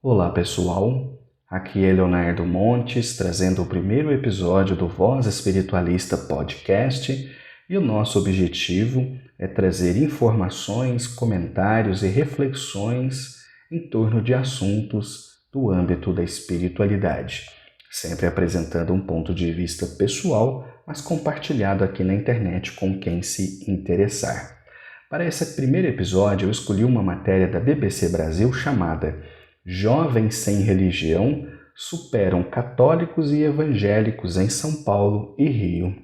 Olá pessoal, aqui é Leonardo Montes trazendo o primeiro episódio do Voz Espiritualista Podcast e o nosso objetivo é trazer informações, comentários e reflexões em torno de assuntos do âmbito da espiritualidade, sempre apresentando um ponto de vista pessoal, mas compartilhado aqui na internet com quem se interessar. Para esse primeiro episódio eu escolhi uma matéria da BBC Brasil chamada Jovens sem religião superam católicos e evangélicos em São Paulo e Rio.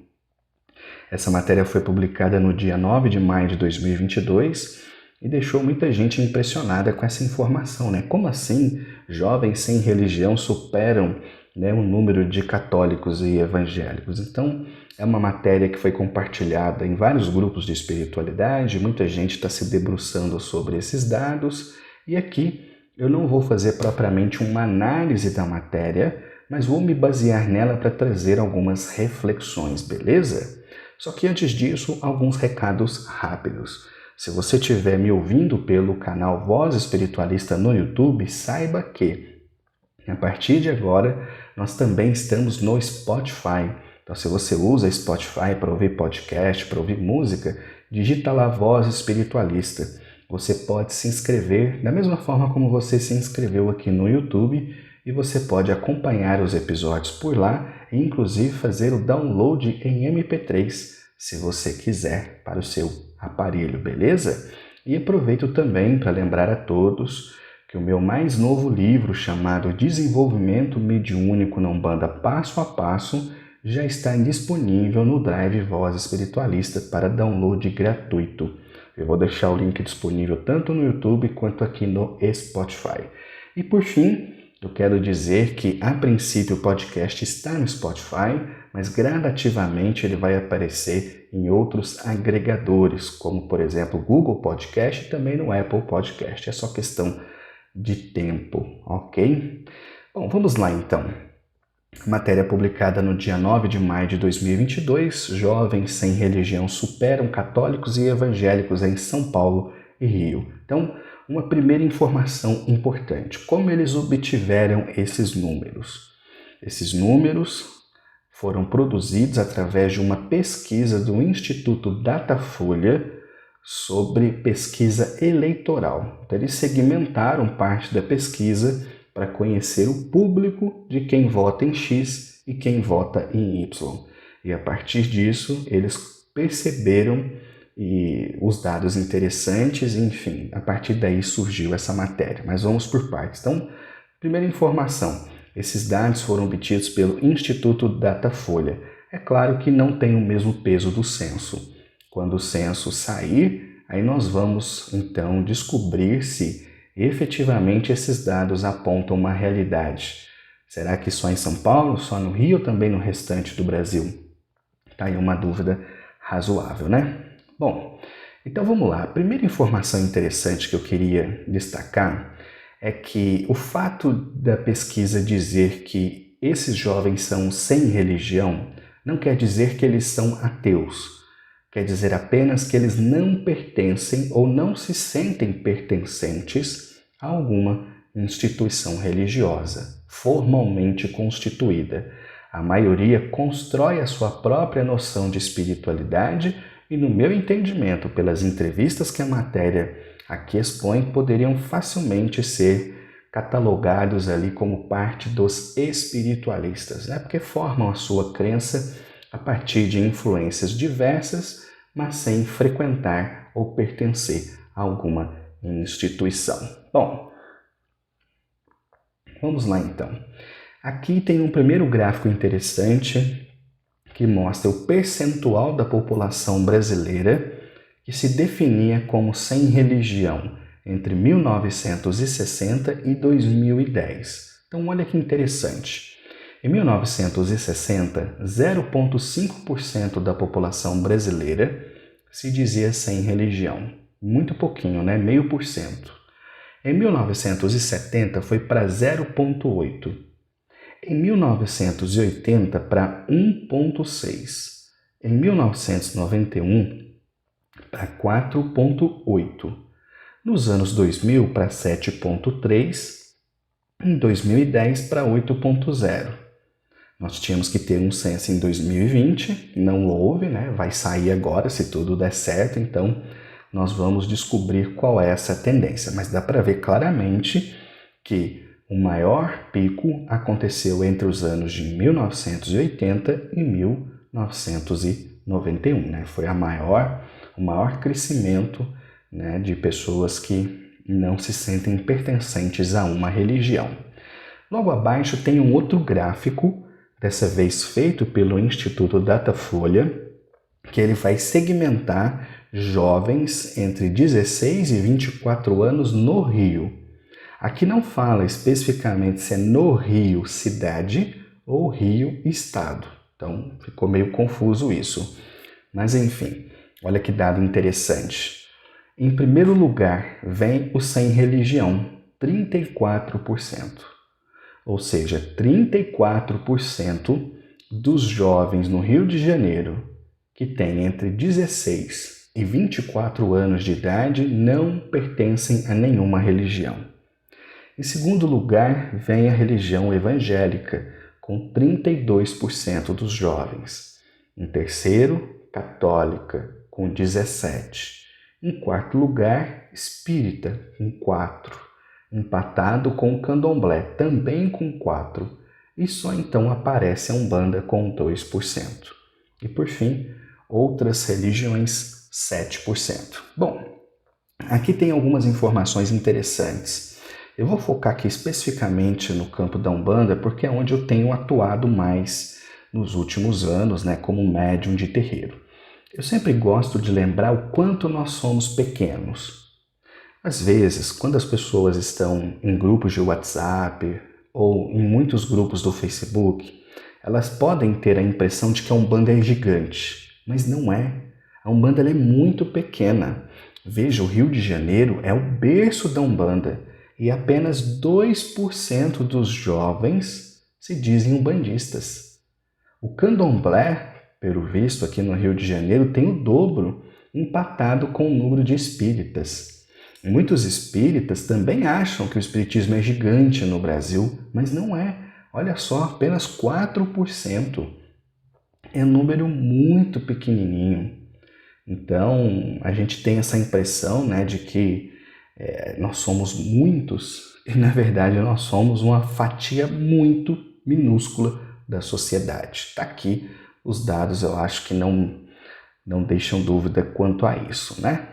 Essa matéria foi publicada no dia 9 de maio de 2022 e deixou muita gente impressionada com essa informação, né? Como assim jovens sem religião superam, o número de católicos e evangélicos? Então, é uma matéria que foi compartilhada em vários grupos de espiritualidade, muita gente está se debruçando sobre esses dados e aqui eu não vou fazer propriamente uma análise da matéria, mas vou me basear nela para trazer algumas reflexões, beleza? Só que antes disso, alguns recados rápidos. Se você estiver me ouvindo pelo canal Voz Espiritualista no YouTube, saiba que, a partir de agora, nós também estamos no Spotify. Então, se você usa Spotify para ouvir podcast, para ouvir música, digita lá Voz Espiritualista. Você pode se inscrever da mesma forma como você se inscreveu aqui no YouTube e você pode acompanhar os episódios por lá e inclusive fazer o download em MP3, se você quiser, para o seu aparelho, beleza? E aproveito também para lembrar a todos que o meu mais novo livro, chamado Desenvolvimento Mediúnico na Umbanda Passo a Passo, já está disponível no Drive Voz Espiritualista para download gratuito. Eu vou deixar o link disponível tanto no YouTube quanto aqui no Spotify. E por fim, eu quero dizer que a princípio o podcast está no Spotify, mas gradativamente ele vai aparecer em outros agregadores, como por exemplo o Google Podcast e também no Apple Podcast. É só questão de tempo, ok? Bom, vamos lá então. Matéria publicada no dia 9 de maio de 2022, jovens sem religião superam católicos e evangélicos em São Paulo e Rio. Então, uma primeira informação importante, como eles obtiveram esses números? Esses números foram produzidos através de uma pesquisa do Instituto Datafolha sobre pesquisa eleitoral. Então, eles segmentaram parte da pesquisa para conhecer o público de quem vota em X e quem vota em Y. E a partir disso, eles perceberam os dados interessantes, enfim, a partir daí surgiu essa matéria. Mas vamos por partes. Então, primeira informação, esses dados foram obtidos pelo Instituto Datafolha. É claro que não tem o mesmo peso do censo. Quando o censo sair, aí nós vamos, então, descobrir se efetivamente esses dados apontam uma realidade. Será que só em São Paulo, só no Rio ou também no restante do Brasil? Está aí uma dúvida razoável, né? Bom, então vamos lá. A primeira informação interessante que eu queria destacar é que o fato da pesquisa dizer que esses jovens são sem religião não quer dizer que eles são ateus. Quer dizer apenas que eles não pertencem ou não se sentem pertencentes a alguma instituição religiosa, formalmente constituída. A maioria constrói a sua própria noção de espiritualidade e, no meu entendimento, pelas entrevistas que a matéria aqui expõe, poderiam facilmente ser catalogados ali como parte dos espiritualistas, né? Porque formam a sua crença a partir de influências diversas, mas sem frequentar ou pertencer a alguma instituição. Bom, vamos lá então. Aqui tem um primeiro gráfico interessante que mostra o percentual da população brasileira que se definia como sem religião entre 1960 e 2010. Então, olha que interessante. Em 1960, 0,5% da população brasileira se dizia sem religião. Muito pouquinho, né? 0,5%. Em 1970 foi para 0,8%. Em 1980 para 1,6%. Em 1991 para 4,8%. Nos anos 2000 para 7,3%. em 2010 para 8.0. Nós tínhamos que ter um censo em 2020, não houve, né? Vai sair agora, se tudo der certo, então nós vamos descobrir qual é essa tendência. Mas dá para ver claramente que o maior pico aconteceu entre os anos de 1980 e 1991, né? Foi o maior crescimento, né, de pessoas que não se sentem pertencentes a uma religião. Logo abaixo tem um outro gráfico, dessa vez feito pelo Instituto Datafolha, que ele vai segmentar jovens entre 16 e 24 anos no Rio. Aqui não fala especificamente se é no Rio cidade ou Rio estado. Então ficou meio confuso isso. Mas enfim, olha que dado interessante. Em primeiro lugar vem o sem religião, 34%. Ou seja, 34% dos jovens no Rio de Janeiro que têm entre 16 e 24 anos de idade não pertencem a nenhuma religião. Em segundo lugar, vem a religião evangélica, com 32% dos jovens. Em terceiro, católica, com 17%. Em quarto lugar, espírita, com 4%. Empatado com o candomblé, também com 4%. E só então aparece a Umbanda com 2%. E por fim, outras religiões, 7%. Bom, aqui tem algumas informações interessantes. Eu vou focar aqui especificamente no campo da Umbanda porque é onde eu tenho atuado mais nos últimos anos, né, como médium de terreiro. Eu sempre gosto de lembrar o quanto nós somos pequenos. Às vezes, quando as pessoas estão em grupos de WhatsApp ou em muitos grupos do Facebook, elas podem ter a impressão de que a Umbanda é gigante, mas não é. A Umbanda é muito pequena. Veja, o Rio de Janeiro é o berço da Umbanda e apenas 2% dos jovens se dizem umbandistas. O candomblé, pelo visto aqui no Rio de Janeiro, tem o dobro, empatado com o número de espíritas. Muitos espíritas também acham que o espiritismo é gigante no Brasil, mas não é. Olha só, apenas 4%. É um número muito pequenininho. Então, a gente tem essa impressão, né, de que nós somos muitos e, na verdade, nós somos uma fatia muito minúscula da sociedade. Está aqui os dados, eu acho que não deixam dúvida quanto a isso, né?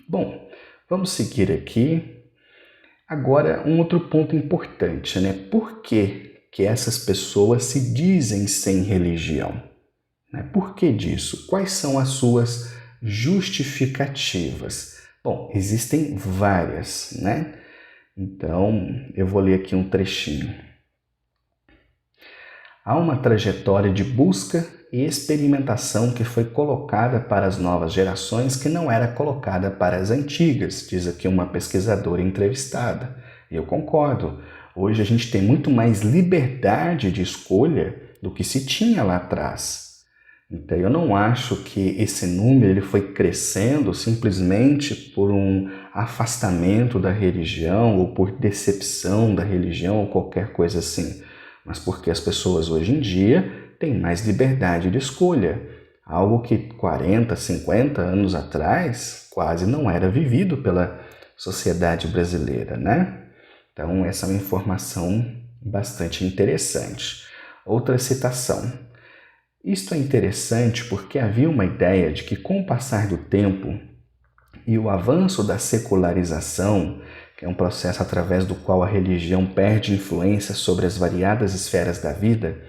Bom, vamos seguir aqui. Agora, um outro ponto importante, né? Por que essas pessoas se dizem sem religião? Por que disso? Quais são as suas justificativas? Bom, existem várias, né? Então, eu vou ler aqui um trechinho. Há uma trajetória de busca e experimentação que foi colocada para as novas gerações que não era colocada para as antigas, diz aqui uma pesquisadora entrevistada. E eu concordo. Hoje a gente tem muito mais liberdade de escolha do que se tinha lá atrás. Então eu não acho que esse número ele foi crescendo simplesmente por um afastamento da religião ou por decepção da religião ou qualquer coisa assim, mas porque as pessoas hoje em dia têm mais liberdade de escolha, algo que 40, 50 anos atrás quase não era vivido pela sociedade brasileira, né? Então essa é uma informação bastante interessante. Outra citação. Isto é interessante porque havia uma ideia de que, com o passar do tempo e o avanço da secularização, que é um processo através do qual a religião perde influência sobre as variadas esferas da vida,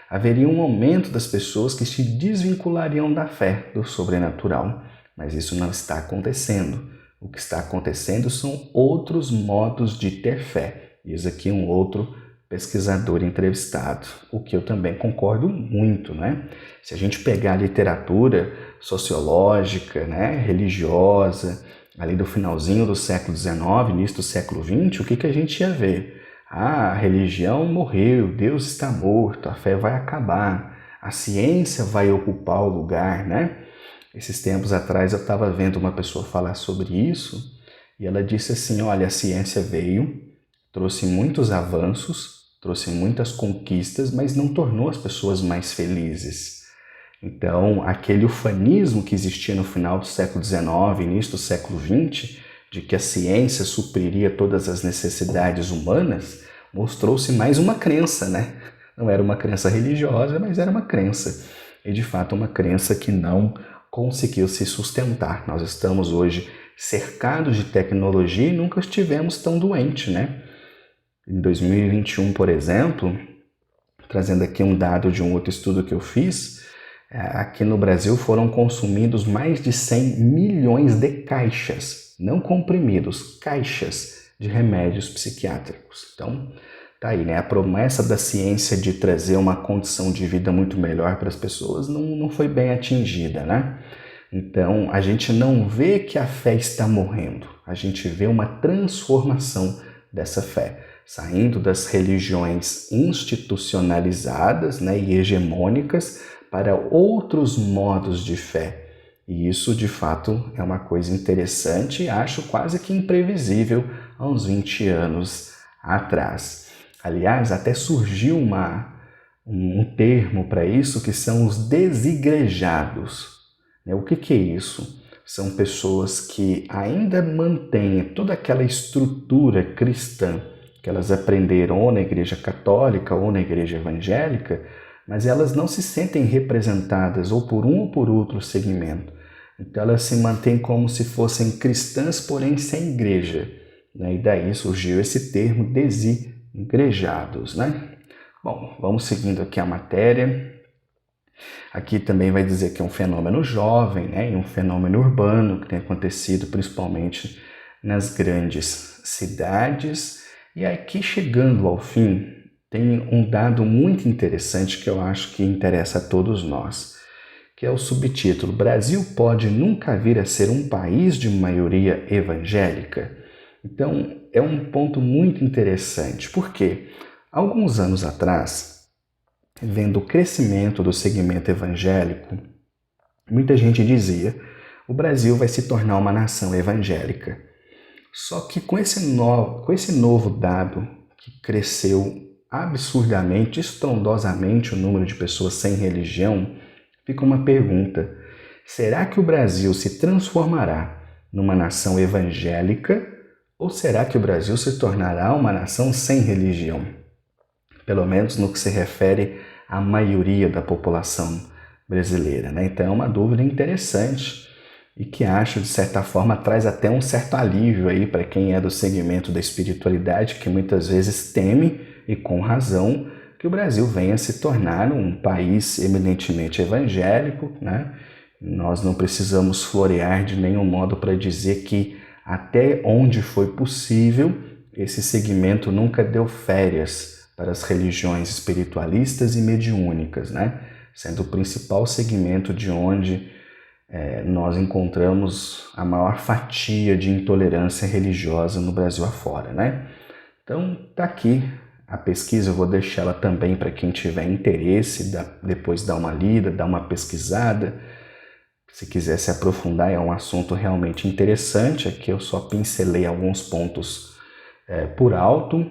haveria um aumento das pessoas que se desvinculariam da fé, do sobrenatural. Mas isso não está acontecendo. O que está acontecendo são outros modos de ter fé. Diz aqui um outro pesquisador entrevistado, o que eu também concordo muito, né? Se a gente pegar a literatura sociológica, né, religiosa, ali do finalzinho do século XIX, início do século XX, o que a gente ia ver? A religião morreu, Deus está morto, a fé vai acabar, a ciência vai ocupar o lugar, né? Esses tempos atrás eu estava vendo uma pessoa falar sobre isso e ela disse assim, olha, a ciência veio, trouxe muitos avanços, trouxe muitas conquistas, mas não tornou as pessoas mais felizes. Então, aquele ufanismo que existia no final do século XIX, início do século XX, de que a ciência supriria todas as necessidades humanas, mostrou-se mais uma crença, né? Não era uma crença religiosa, mas era uma crença. E, de fato, uma crença que não conseguiu se sustentar. Nós estamos hoje cercados de tecnologia e nunca estivemos tão doentes, né? Em 2021, por exemplo, trazendo aqui um dado de um outro estudo que eu fiz, aqui no Brasil foram consumidos mais de 100 milhões de caixas, não comprimidos, caixas de remédios psiquiátricos. Então, tá aí, né? A promessa da ciência de trazer uma condição de vida muito melhor para as pessoas não foi bem atingida, né? Então, a gente não vê que a fé está morrendo, a gente vê uma transformação dessa fé, saindo das religiões institucionalizadas, né, e hegemônicas para outros modos de fé. E isso, de fato, é uma coisa interessante e acho quase que imprevisível há uns 20 anos atrás. Aliás, até surgiu um termo para isso, que são os desigrejados. O que é isso? São pessoas que ainda mantêm toda aquela estrutura cristã que elas aprenderam ou na igreja católica ou na igreja evangélica, mas elas não se sentem representadas ou por um ou por outro segmento. Então elas se mantêm como se fossem cristãs, porém sem igreja. E daí surgiu esse termo desigrejados, né? Bom, vamos seguindo aqui a matéria. Aqui também vai dizer que é um fenômeno jovem, né? E um fenômeno urbano que tem acontecido principalmente nas grandes cidades. E aqui, chegando ao fim, tem um dado muito interessante que eu acho que interessa a todos nós, que é o subtítulo: Brasil pode nunca vir a ser um país de maioria evangélica? Então, é um ponto muito interessante, porque alguns anos atrás, vendo o crescimento do segmento evangélico, muita gente dizia: o Brasil vai se tornar uma nação evangélica. Só que com esse novo dado, que cresceu absurdamente, estrondosamente o número de pessoas sem religião, fica uma pergunta: será que o Brasil se transformará numa nação evangélica ou será que o Brasil se tornará uma nação sem religião? Pelo menos no que se refere à maioria da população brasileira, né? Então é uma dúvida interessante e que acho, de certa forma, traz até um certo alívio aí para quem é do segmento da espiritualidade, que muitas vezes teme, e com razão, que o Brasil venha se tornar um país eminentemente evangélico, né? Nós não precisamos florear de nenhum modo para dizer que até onde foi possível, esse segmento nunca deu férias para as religiões espiritualistas e mediúnicas, né? Sendo o principal segmento de onde nós encontramos a maior fatia de intolerância religiosa no Brasil afora, né? Então, tá aqui a pesquisa, eu vou deixar ela também para quem tiver interesse, depois dar uma lida, dar uma pesquisada. Se quiser se aprofundar, é um assunto realmente interessante. Aqui eu só pincelei alguns pontos por alto,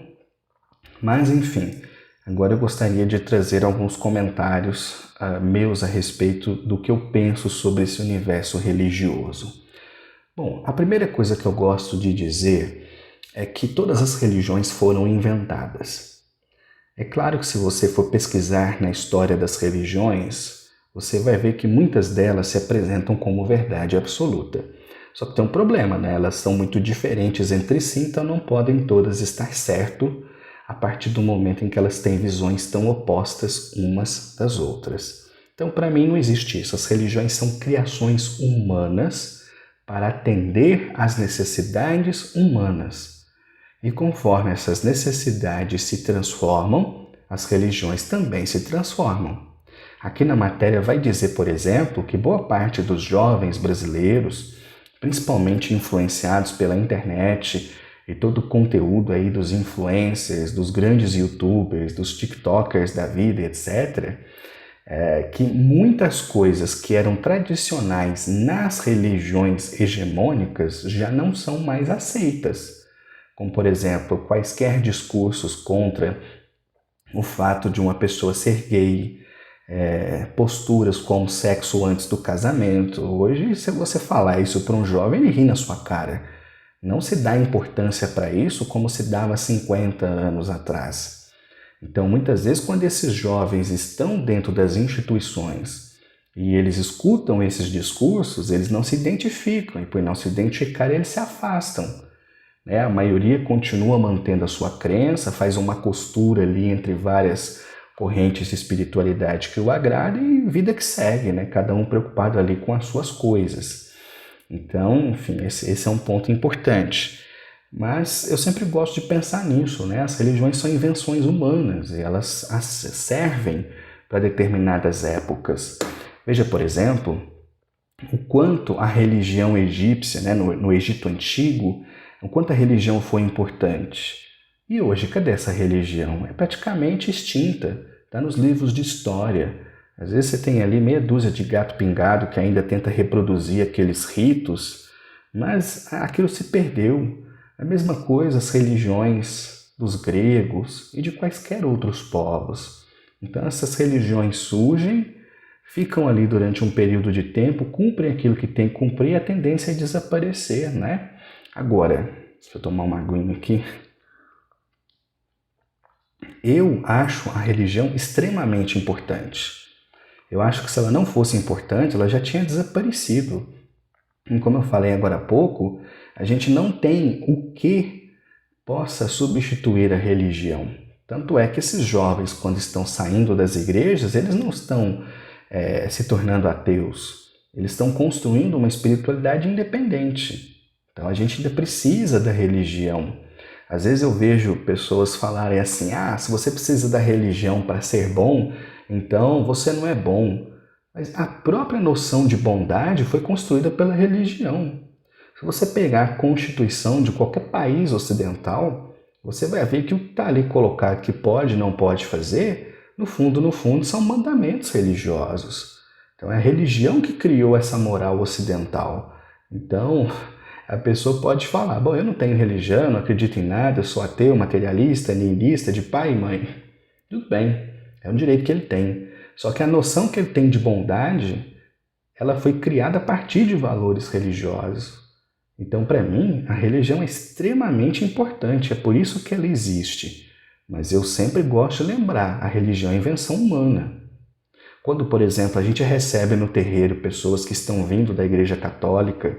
mas enfim, agora eu gostaria de trazer alguns comentários meus a respeito do que eu penso sobre esse universo religioso. Bom, a primeira coisa que eu gosto de dizer é que todas as religiões foram inventadas. É claro que se você for pesquisar na história das religiões, você vai ver que muitas delas se apresentam como verdade absoluta. Só que tem um problema, né? Elas são muito diferentes entre si, então não podem todas estar certo a partir do momento em que elas têm visões tão opostas umas das outras. Então, para mim, não existe isso. As religiões são criações humanas para atender às necessidades humanas. E conforme essas necessidades se transformam, as religiões também se transformam. Aqui na matéria vai dizer, por exemplo, que boa parte dos jovens brasileiros, principalmente influenciados pela internet e todo o conteúdo aí dos influencers, dos grandes youtubers, dos tiktokers da vida, etc., que muitas coisas que eram tradicionais nas religiões hegemônicas já não são mais aceitas. como, por exemplo, quaisquer discursos contra o fato de uma pessoa ser gay, posturas como sexo antes do casamento. Hoje, se você falar isso para um jovem, ele ri na sua cara. Não se dá importância para isso como se dava 50 anos atrás. Então, muitas vezes, quando esses jovens estão dentro das instituições e eles escutam esses discursos, eles não se identificam, e por não se identificar, eles se afastam. A maioria continua mantendo a sua crença, faz uma costura ali entre várias correntes de espiritualidade que o agrada e vida que segue, cada um preocupado ali com as suas coisas. Então, enfim, esse é um ponto importante. Mas eu sempre gosto de pensar nisso, As religiões são invenções humanas e elas servem para determinadas épocas. Veja, por exemplo, o quanto a religião egípcia, no Egito Antigo, o quanto a religião foi importante. E hoje, cadê essa religião? É praticamente extinta, está nos livros de história. Às vezes você tem ali meia dúzia de gato pingado que ainda tenta reproduzir aqueles ritos, mas aquilo se perdeu. A mesma coisa as religiões dos gregos e de quaisquer outros povos. Então essas religiões surgem, ficam ali durante um período de tempo, cumprem aquilo que tem que cumprir e a tendência é desaparecer, Agora, deixa eu tomar uma aguinha aqui. Eu acho a religião extremamente importante. Eu acho que se ela não fosse importante, ela já tinha desaparecido. E como eu falei agora há pouco, a gente não tem o que possa substituir a religião. Tanto é que esses jovens, quando estão saindo das igrejas, eles não estão se tornando ateus. Eles estão construindo uma espiritualidade independente. Então a gente ainda precisa da religião. Às vezes eu vejo pessoas falarem assim, se você precisa da religião para ser bom, então você não é bom. Mas a própria noção de bondade foi construída pela religião. Se você pegar a Constituição de qualquer país ocidental, você vai ver que o que está ali colocado que pode e não pode fazer, no fundo, são mandamentos religiosos. Então é a religião que criou essa moral ocidental. Então, a pessoa pode falar, eu não tenho religião, não acredito em nada, eu sou ateu, materialista, nihilista, de pai e mãe. Tudo bem, é um direito que ele tem. Só que a noção que ele tem de bondade, ela foi criada a partir de valores religiosos. Então, para mim, a religião é extremamente importante, é por isso que ela existe. Mas eu sempre gosto de lembrar, a religião é invenção humana. Quando, por exemplo, a gente recebe no terreiro pessoas que estão vindo da Igreja Católica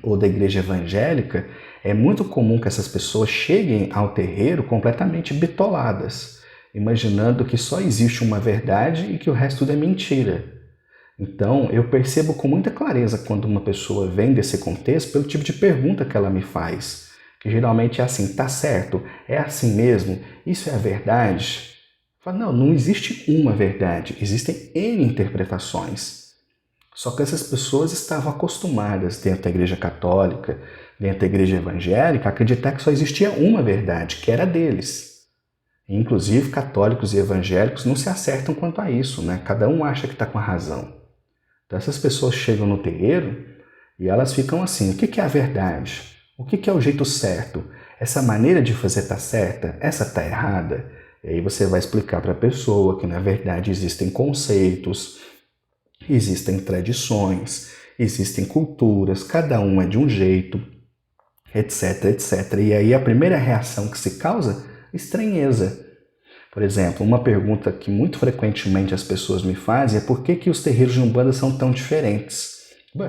ou da Igreja Evangélica, é muito comum que essas pessoas cheguem ao terreiro completamente bitoladas, imaginando que só existe uma verdade e que o resto tudo é mentira. Então, eu percebo com muita clareza quando uma pessoa vem desse contexto pelo tipo de pergunta que ela me faz, que geralmente é assim, tá certo? É assim mesmo? Isso é a verdade? Eu falo, não existe uma verdade, existem N interpretações. Só que essas pessoas estavam acostumadas, dentro da Igreja Católica, dentro da Igreja Evangélica, a acreditar que só existia uma verdade, que era deles. Inclusive, católicos e evangélicos não se acertam quanto a isso, Cada um acha que está com a razão. Então, essas pessoas chegam no terreiro e elas ficam assim, o que é a verdade? O que é o jeito certo? Essa maneira de fazer está certa? Essa está errada? E aí você vai explicar para a pessoa que, na verdade, existem conceitos, existem tradições, existem culturas, cada um é de um jeito, etc, etc. E aí a primeira reação que se causa? Estranheza. Por exemplo, uma pergunta que muito frequentemente as pessoas me fazem é por que os terreiros de Umbanda são tão diferentes?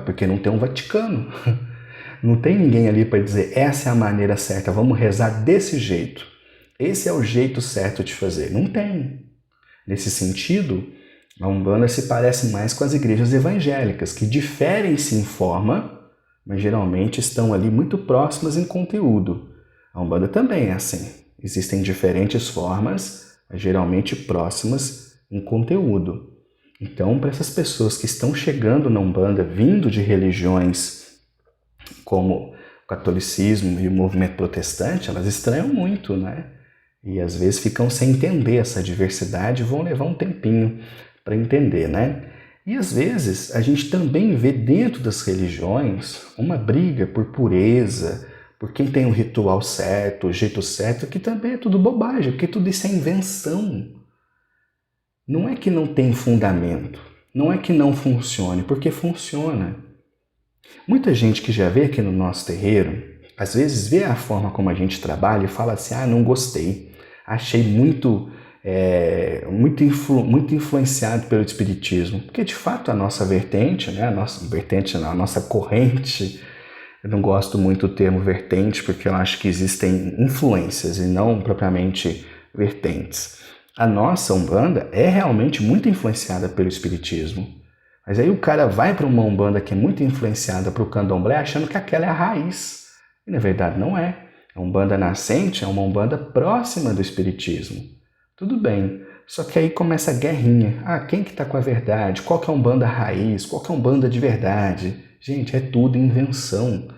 Porque não tem um Vaticano. Não tem ninguém ali para dizer essa é a maneira certa, vamos rezar desse jeito. Esse é o jeito certo de fazer. Não tem. Nesse sentido, a Umbanda se parece mais com as igrejas evangélicas, que diferem-se em forma, mas geralmente estão ali muito próximas em conteúdo. A Umbanda também é assim. Existem diferentes formas, mas geralmente próximas em conteúdo. Então, para essas pessoas que estão chegando na Umbanda, vindo de religiões como o catolicismo e o movimento protestante, elas estranham muito, E às vezes ficam sem entender essa diversidade e vão levar um tempinho para entender, E às vezes a gente também vê dentro das religiões uma briga por pureza, por quem tem o ritual certo, o jeito certo, que também é tudo bobagem, porque tudo isso é invenção. Não é que não tem fundamento, não é que não funcione, porque funciona. Muita gente que já veio aqui no nosso terreiro, às vezes vê a forma como a gente trabalha e fala assim, não gostei, achei muito influenciado pelo espiritismo, porque de fato a nossa vertente, né, a nossa corrente, eu não gosto muito do termo vertente, porque eu acho que existem influências e não propriamente vertentes. A nossa Umbanda é realmente muito influenciada pelo espiritismo. Mas aí o cara vai para uma Umbanda que é muito influenciada para o Candomblé achando que aquela é a raiz. E na verdade não é. A Umbanda nascente é uma Umbanda próxima do espiritismo. Tudo bem, só que aí começa a guerrinha. Quem que está com a verdade? Qual que é a Umbanda raiz? Qual que é a Umbanda de verdade? Gente, é tudo invenção.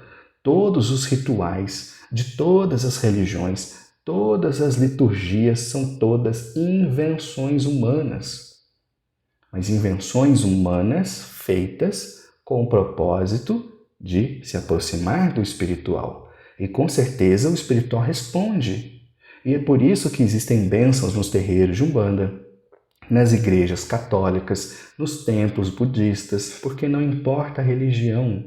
Todos os rituais de todas as religiões, todas as liturgias são todas invenções humanas. Mas invenções humanas feitas com o propósito de se aproximar do espiritual. E com certeza o espiritual responde. E é por isso que existem bênçãos nos terreiros de Umbanda, nas igrejas católicas, nos templos budistas, porque não importa a religião,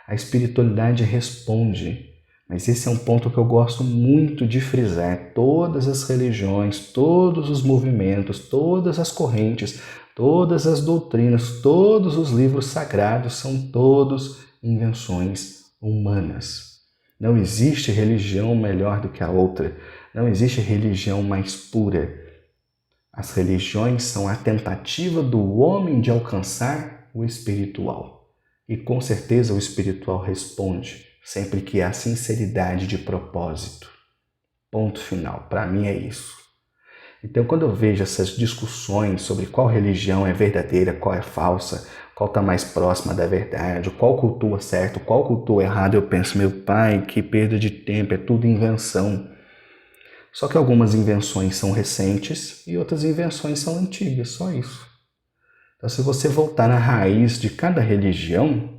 a espiritualidade responde. Mas esse é um ponto que eu gosto muito de frisar. Todas as religiões, todos os movimentos, todas as correntes, todas as doutrinas, todos os livros sagrados são todos invenções humanas. Não existe religião melhor do que a outra. Não existe religião mais pura. As religiões são a tentativa do homem de alcançar o espiritual. E com certeza o espiritual responde, sempre que há sinceridade de propósito. Ponto final. Para mim é isso. Então, quando eu vejo essas discussões sobre qual religião é verdadeira, qual é falsa, qual está mais próxima da verdade, qual cultua certo, qual cultua errado, eu penso, meu pai, que perda de tempo, é tudo invenção. Só que algumas invenções são recentes e outras invenções são antigas, só isso. Então, se você voltar na raiz de cada religião,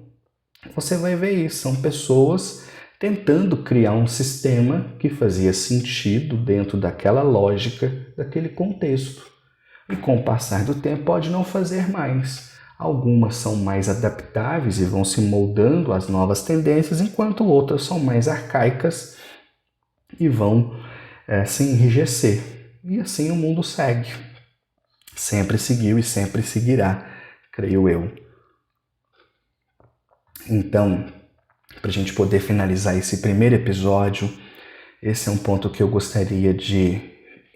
você vai ver isso. São pessoas tentando criar um sistema que fazia sentido dentro daquela lógica, daquele contexto. E com o passar do tempo pode não fazer mais. Algumas são mais adaptáveis e vão se moldando às novas tendências, enquanto outras são mais arcaicas e vão se enrijecer. E assim o mundo segue. Sempre seguiu e sempre seguirá, creio eu. Então, para a gente poder finalizar esse primeiro episódio, esse é um ponto que eu gostaria de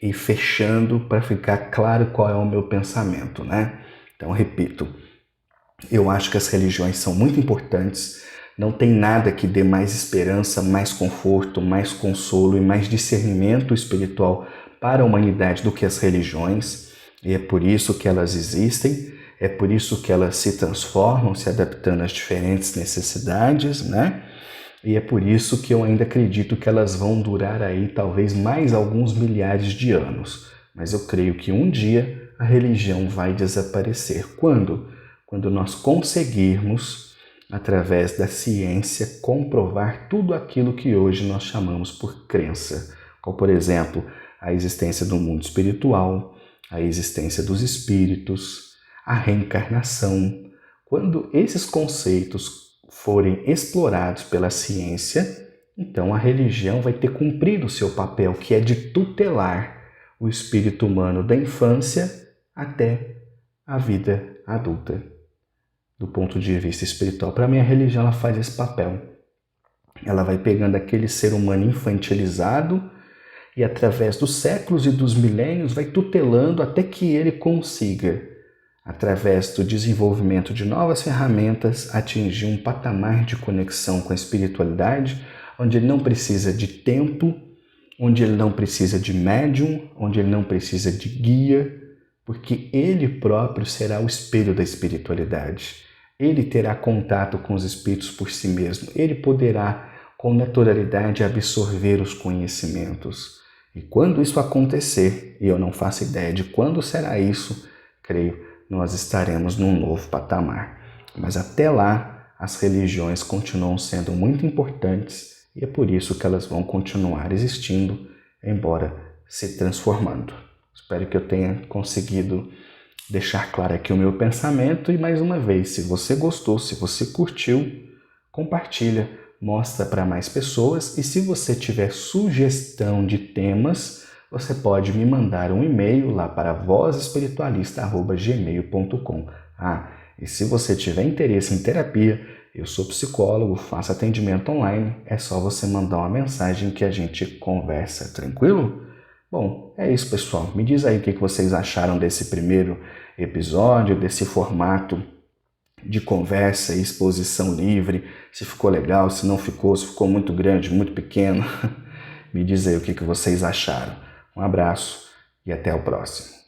ir fechando para ficar claro qual é o meu pensamento, né? Então, repito, eu acho que as religiões são muito importantes, não tem nada que dê mais esperança, mais conforto, mais consolo e mais discernimento espiritual para a humanidade do que as religiões, e é por isso que elas existem, é por isso que elas se transformam, se adaptando às diferentes necessidades, né? E é por isso que eu ainda acredito que elas vão durar aí talvez mais alguns milhares de anos. Mas eu creio que um dia a religião vai desaparecer. Quando? Quando nós conseguirmos, através da ciência, comprovar tudo aquilo que hoje nós chamamos por crença. Como, por exemplo, a existência do mundo espiritual, a existência dos espíritos, a reencarnação. Quando esses conceitos forem explorados pela ciência, então a religião vai ter cumprido o seu papel, que é de tutelar o espírito humano da infância até a vida adulta. Do ponto de vista espiritual, para mim a religião ela faz esse papel. Ela vai pegando aquele ser humano infantilizado e através dos séculos e dos milênios vai tutelando até que ele consiga, através do desenvolvimento de novas ferramentas, atingir um patamar de conexão com a espiritualidade, onde ele não precisa de tempo, onde ele não precisa de médium, onde ele não precisa de guia, porque ele próprio será o espelho da espiritualidade. Ele terá contato com os espíritos por si mesmo, ele poderá com naturalidade absorver os conhecimentos. E quando isso acontecer, e eu não faço ideia de quando será isso, creio, nós estaremos num novo patamar. Mas até lá, as religiões continuam sendo muito importantes e é por isso que elas vão continuar existindo, embora se transformando. Espero que eu tenha conseguido deixar claro aqui o meu pensamento e, mais uma vez, se você gostou, se você curtiu, compartilha, mostra para mais pessoas e se você tiver sugestão de temas, você pode me mandar um e-mail lá para vozespiritualista@gmail.com. E se você tiver interesse em terapia, eu sou psicólogo, faço atendimento online, é só você mandar uma mensagem que a gente conversa, tranquilo? Bom, é isso, pessoal. Me diz aí o que vocês acharam desse primeiro episódio, desse formato de conversa e exposição livre, se ficou legal, se não ficou, se ficou muito grande, muito pequeno. Me diz aí o que vocês acharam. Um abraço e até o próximo.